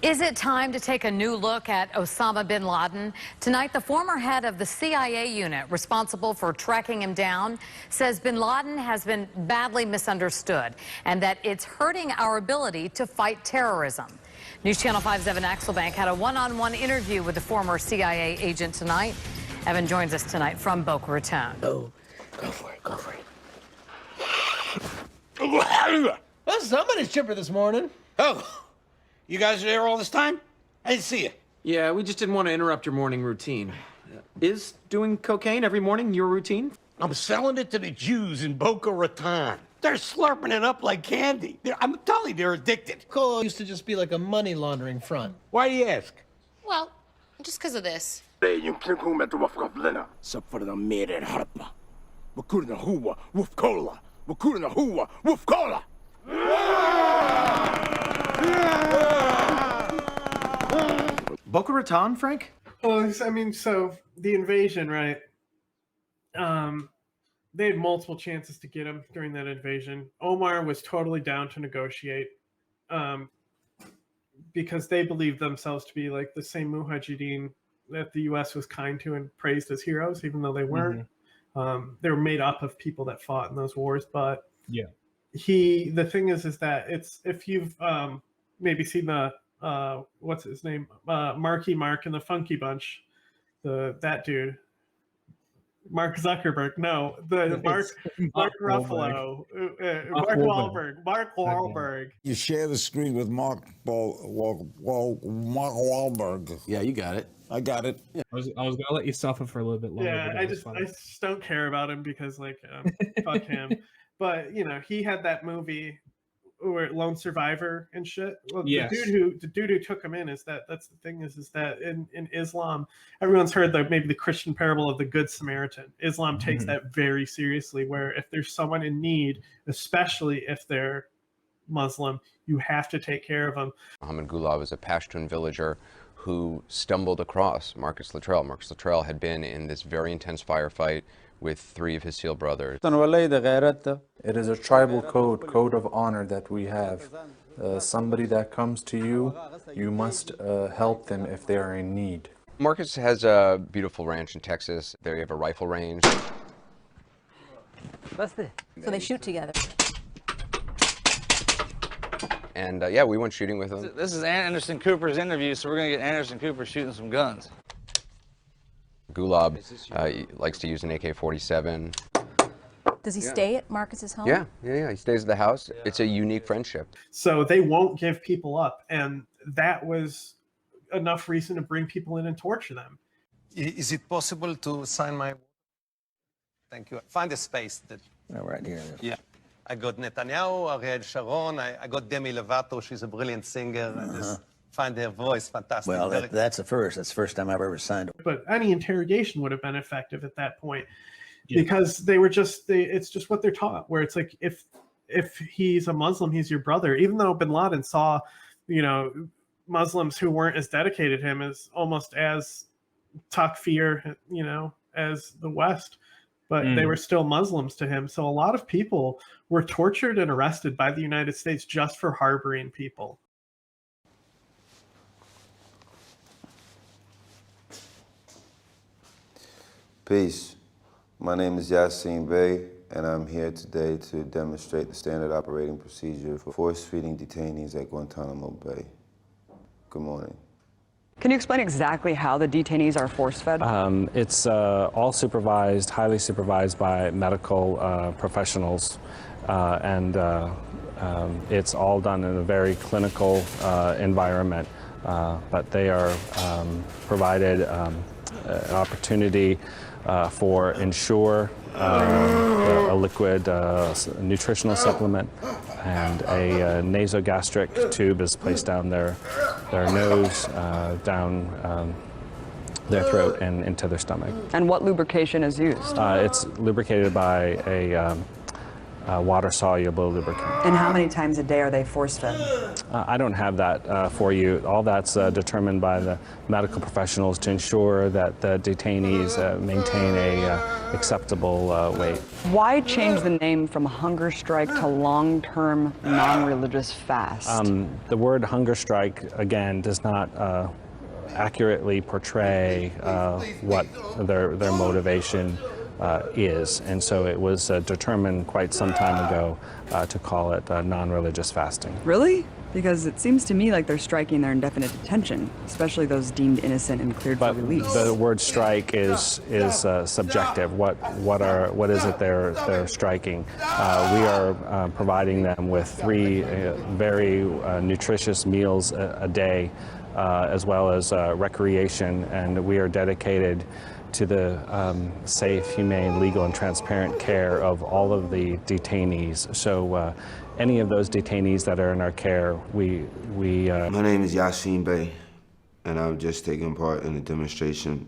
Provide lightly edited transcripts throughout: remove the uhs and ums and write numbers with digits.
Is it time to take a new look at Osama bin Laden? Tonight, the former head of the CIA unit responsible for tracking him down says bin Laden has been badly misunderstood and that it's hurting our ability to fight terrorism. News Channel 5's Evan Axelbank had a one-on-one interview with the former CIA agent tonight. Evan joins us tonight from Boca Raton. Oh, go for it, go for it. Well, somebody's chipper this morning. Oh. You guys are there all this time? I didn't see you. Yeah, we just didn't want to interrupt your morning routine. Is doing cocaine every morning your routine? I'm selling it to the Jews in Boca Raton. They're slurping it up like candy. I'm telling you, they're addicted. Coal used to just be like a money laundering front. Why do you ask? Well, just because of this. Boca Raton, Frank? Well, I mean, so the invasion, right? They had multiple chances to get him during that invasion. Omar was totally down to negotiate because they believed themselves to be like the same mujahideen that the U.S. was kind to and praised as heroes, even though they weren't. Mm-hmm. They were made up of people that fought in those wars. But yeah, the thing is that it's, if you've maybe seen the what's his name, Marky Mark and the Funky Bunch, that dude, Mark Zuckerberg, no, Mark Ruffalo, Mark Wahlberg. You share the screen with Mark Wahlberg. Yeah, you got it. I got it. I was gonna let you suffer for a little bit longer. Yeah, I just don't care about him because fuck him. But you know, he had that movie or Lone Survivor and shit. Well, yes. the dude who took him in that's the thing is that in Islam, everyone's heard maybe the Christian parable of the Good Samaritan. Islam takes that very seriously, where if there's someone in need, especially if they're Muslim, you have to take care of them. Mohammed Gulab was a Pashtun villager who stumbled across Marcus Luttrell. Marcus Luttrell had been in this very intense firefight with 3 of his SEAL brothers. It is a tribal code of honor that we have. Somebody that comes to you, you must help them if they are in need. Marcus has a beautiful ranch in Texas. There you have a rifle range. So they shoot together. And yeah, we went shooting with him. This is Anderson Cooper's interview, so we're going to get Anderson Cooper shooting some guns. Gulab likes to use an AK-47. Does he stay at Marcus's home? Yeah. He stays at the house. Yeah. It's a unique friendship. So they won't give people up, and that was enough reason to bring people in and torture them. Is it possible to sign my... Thank you. Find a space. Right here. Yeah. I got Netanyahu, Ariel Sharon, I got Demi Lovato, she's a brilliant singer. I just find her voice fantastic. Well, that's a first. That's the first time I've ever signed. But any interrogation would have been effective at that point, because they were it's just what they're taught, where it's like, if he's a Muslim, he's your brother. Even though bin Laden saw, Muslims who weren't as dedicated to him as almost as takfir, as the West. But they were still Muslims to him. So a lot of people were tortured and arrested by the United States just for harboring people. Peace. My name is Yassine Bey, and I'm here today to demonstrate the standard operating procedure for force-feeding detainees at Guantanamo Bay. Good morning. Can you explain exactly how the detainees are force-fed? It's all supervised, highly supervised by medical professionals, and it's all done in a very clinical environment. But they are provided an opportunity for Ensure, a liquid nutritional supplement, and a nasogastric tube is placed down their nose, down their throat, and into their stomach. And what lubrication is used? It's lubricated by water-soluble lubricant. And how many times a day are they force-fed? I don't have that for you. All that's determined by the medical professionals to ensure that the detainees maintain a acceptable weight. Why change the name from hunger strike to long-term non-religious fast? The word hunger strike, again, does not accurately portray what their motivation is, and so it was determined quite some time ago to call it non-religious fasting. Really? Because it seems to me like they're striking their indefinite detention, especially those deemed innocent and cleared for release. The word strike is subjective. What is it they're striking? We are providing them with 3 very nutritious meals a day, as well as recreation, and we are dedicated to the safe, humane, legal, and transparent care of all of the detainees. So any of those detainees that are in our care, we My name is Yasin Bey, and I've just taken part in a demonstration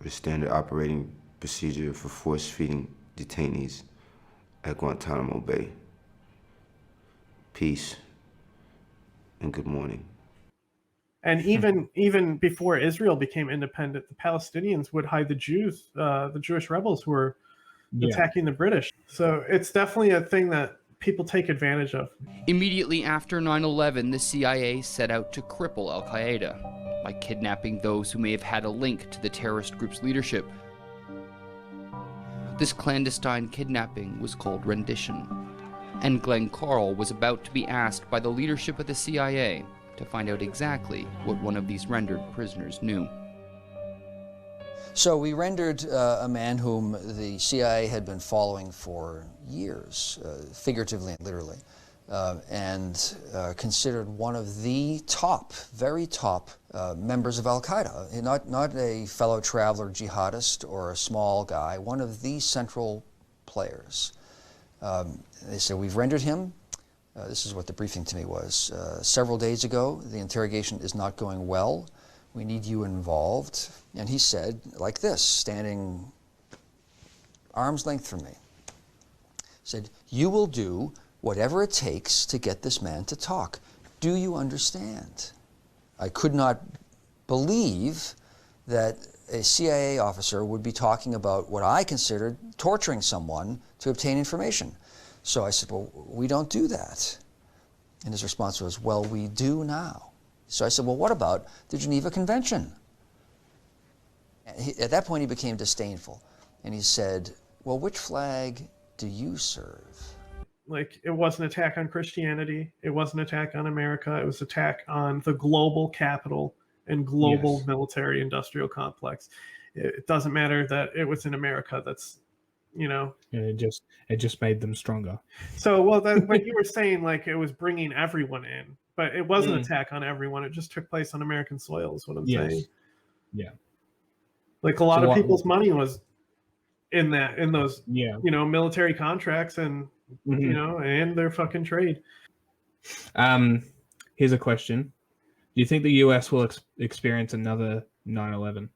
with standard operating procedure for force-feeding detainees at Guantanamo Bay. Peace and good morning. And even before Israel became independent, the Palestinians would hide the Jews, the Jewish rebels who were attacking the British. So it's definitely a thing that people take advantage of. Immediately after 9/11, the CIA set out to cripple al-Qaeda by kidnapping those who may have had a link to the terrorist group's leadership. This clandestine kidnapping was called Rendition, and Glenn Carl was about to be asked by the leadership of the CIA to find out exactly what one of these rendered prisoners knew. So we rendered a man whom the CIA had been following for years, figuratively and literally, and considered one of the top, very top members of al-Qaeda, not a fellow traveler jihadist or a small guy, one of the central players. They said, we've rendered him. This is what the briefing to me was. Several days ago, the interrogation is not going well. We need you involved. And he said, like this, standing arm's length from me, said, you will do whatever it takes to get this man to talk. Do you understand? I could not believe that a CIA officer would be talking about what I considered torturing someone to obtain information. So I said, well, we don't do that. And his response was, well, we do now. So I said, well, what about the Geneva Convention? At that point, he became disdainful. And he said, well, which flag do you serve? Like, it was an attack on Christianity. It was an attack on America. It was an attack on the global capital and global military industrial complex. It doesn't matter that it was in America. That's, you know. Yeah, it just made them stronger. So, well, what you were saying, like, it was bringing everyone in. But it was an attack on everyone. It just took place on American soil is what I'm saying. Yeah. Like, a lot of people's money was in those, you know, military contracts and, you know, and their fucking trade. Here's a question. Do you think the US will experience another 9/11?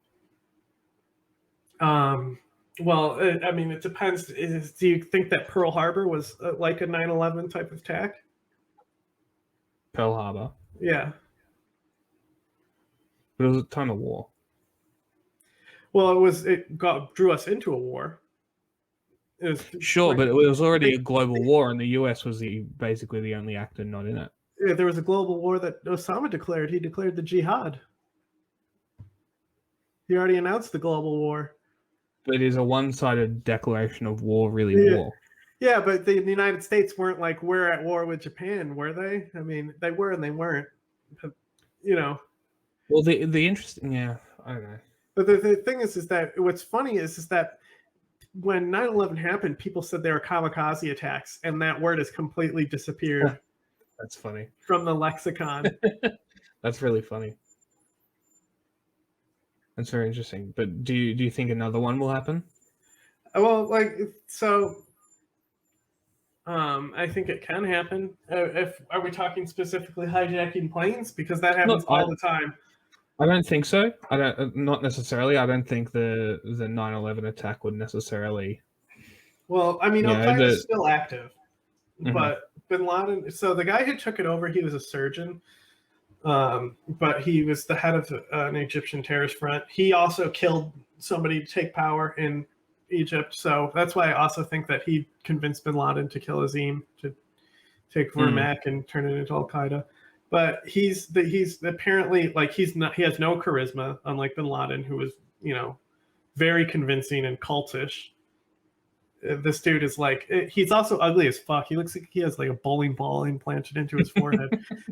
Well, I mean, it depends. Do you think that Pearl Harbor was like a 9/11 type of attack? Pearl Harbor. Yeah. But it was a time of war. Well, it drew us into a war. Sure, but it was already a global war, and the US was basically the only actor not in it. Yeah, there was a global war that Osama declared. He declared the jihad. He already announced the global war. But is a one-sided declaration of war really war? Yeah, but the United States weren't like, we're at war with Japan, were they? I mean, they were and they weren't. But, you know. Well, the interesting, I don't know. But the thing is that what's funny is that when 9/11 happened, people said they were kamikaze attacks, and that word has completely disappeared. That's funny. From the lexicon. That's really funny. That's very interesting. But do you think another one will happen? Well, like, so I think it can happen. Are we talking specifically hijacking planes? Because that happens all the time. I don't think so. Not necessarily. I don't think the 9/11 attack would necessarily. Well, I mean, Al-Qaeda is still active. But bin Laden, so the guy who took it over, he was a surgeon, but he was the head of an Egyptian terrorist front. He also killed somebody to take power in Egypt, so that's why I also think that he convinced bin Laden to kill Azim, to take Vermac and turn it into al-Qaeda. But he's apparently like he has no charisma, unlike bin Laden, who was, you know, very convincing and cultish. This dude is like, he's also ugly as fuck. He looks like he has like a bowling ball implanted into his forehead.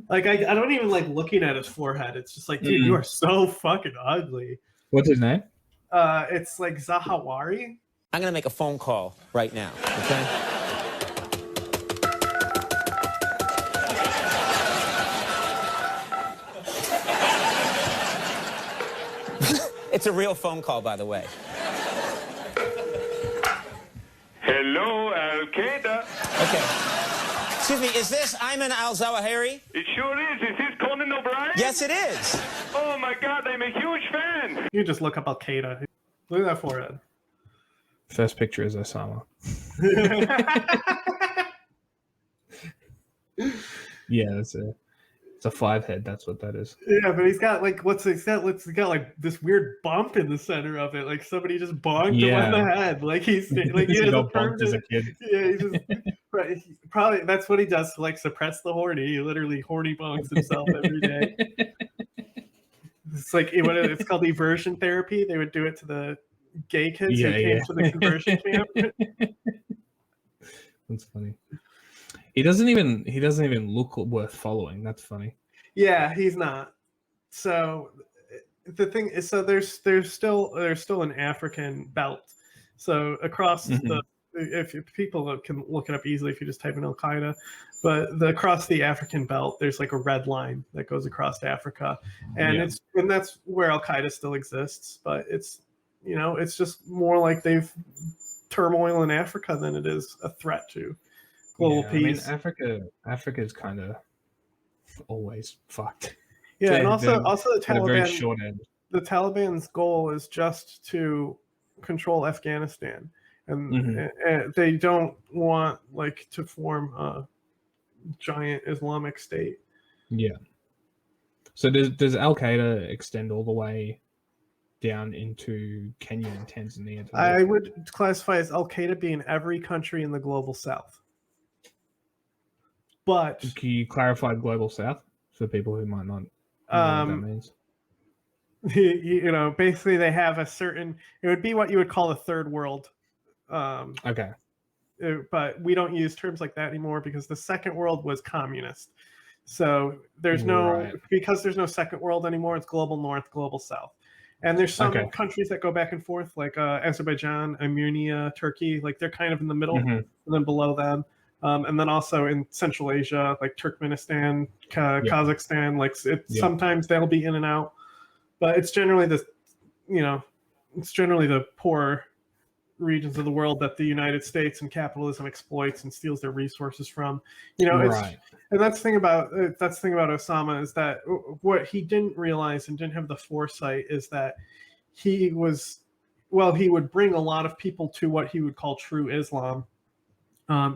Like I don't even like looking at his forehead. It's just like, dude, you are so fucking ugly. What's his name? It's like Zahawari. I'm gonna make a phone call right now. Okay. It's a real phone call, by the way. Hello, al-Qaeda. Okay. Excuse me, is this Ayman al-Zawahiri? It sure is. Is this Conan O'Brien? Yes, it is. Oh my God, I'm a huge fan. You just look up al-Qaeda. Look at that forehead. First picture is Osama. Yeah, it's a 5 head. That's what that is. Yeah, but he's got like he's got like this weird bump in the center of it, like somebody just bonked him on the head. Like he's like he got bonked as a kid. Yeah, he just probably that's what he does to like suppress the horny. He literally horny bonks himself every day. It's like it's called eversion therapy. They would do it to the gay kids who came to the conversion camp. That's funny. He doesn't even look worth following. That's funny. Yeah, he's not. So the thing is, so there's still an African belt. So across if people can look it up easily if you just type in al-Qaeda, but across the African belt, there's like a red line that goes across Africa, and that's where al-Qaeda still exists. But it's, you know, it's just more like they've turmoil in Africa than it is a threat to global peace. I mean, Africa is kind of always fucked. Yeah, and also the Taliban. Very short end. The Taliban's goal is just to control Afghanistan, and they don't want like to form a giant Islamic state. Yeah. So does Al Qaeda extend all the way down into Kenya and Tanzania? I would classify as Al Qaeda being every country in the global south. But can you clarify global south for people who might not know what that means? You know, basically they have a certain, it would be what you would call a third world. Okay. But we don't use terms like that anymore because the second world was communist. So there's because there's no second world anymore, it's global north, global south. And there's some countries that go back and forth, like Azerbaijan, Armenia, Turkey, like they're kind of in the middle, and then below them. And then also in Central Asia, like Turkmenistan, Kazakhstan, like sometimes they'll be in and out, but it's generally the poor regions of the world that the United States and capitalism exploits and steals their resources from. You know, and that's the thing about Osama is that what he didn't realize and didn't have the foresight is that he would bring a lot of people to what he would call true Islam.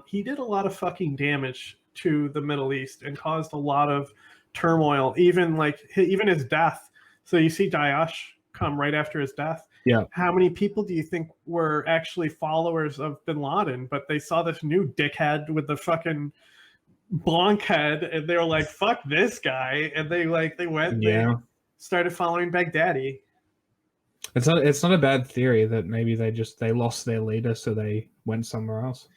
He did a lot of fucking damage to the Middle East and caused a lot of turmoil, even his death. So you see Daesh come right after his death. Yeah. How many people do you think were actually followers of bin Laden, but they saw this new dickhead with the fucking bonk head and they were like, fuck this guy, and they started following Baghdadi. It's not a bad theory that maybe they lost their leader, so they went somewhere else.